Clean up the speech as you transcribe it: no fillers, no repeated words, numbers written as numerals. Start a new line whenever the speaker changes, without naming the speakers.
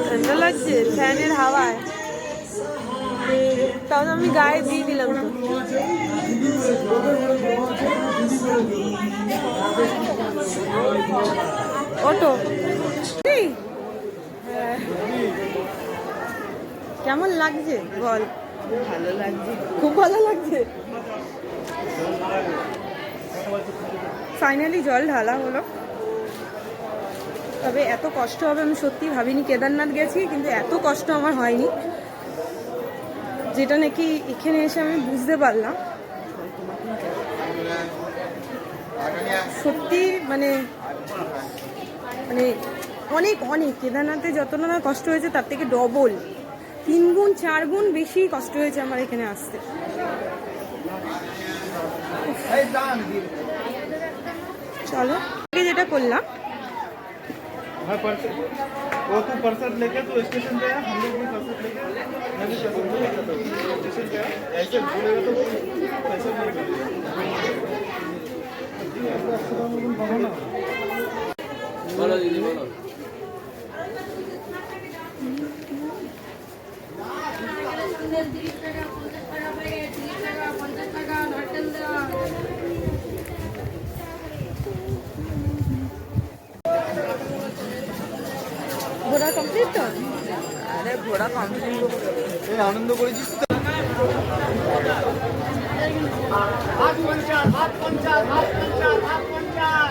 ঠান্ডা লাগছে ফ্যানের হাওয়ায়, তাও আমি গায়ে দিয়ে দিলাম তো। অটো কেমন লাগছে বল?
ভালো লাগছে,
খুব ভালো লাগছে। ফাইনালি জল ঢালা হলো। তবে এত কষ্ট হবে আমি সত্যি ভাবিনি। কেদারনাথ গেছি কিন্তু এত কষ্ট আমার হয়নি, যেটা নাকি এখানে এসে আমি বুঝতে পারলাম। সত্যি মানে মানে অনেক অনেক কেদারনাথে যতটা না কষ্ট হয়েছে তার থেকে ডবল, 3 গুণ 4 গুণ বেশি কষ্ট হয়েছে আমার এখানে আসতে। চলো যেটা করলাম,
वो तू परसत लेके तो स्टेशन पे हम लोग भी परसत लेके मैं भी परसत लेके तो स्टेशन पे ऐसे बोलेगा तो पैसे नहीं मिलेगा। बोलो दीदी बोलो।
ঘোরা কমপ্লিট তো?
আরে ঘোড়া কমপ্লিট,
এই আনন্দ করেছিস তো?
হাত পঞ্চাশ, হাত পঞ্চাশ, হাত পঞ্চাশ, হাত পঞ্চাশ।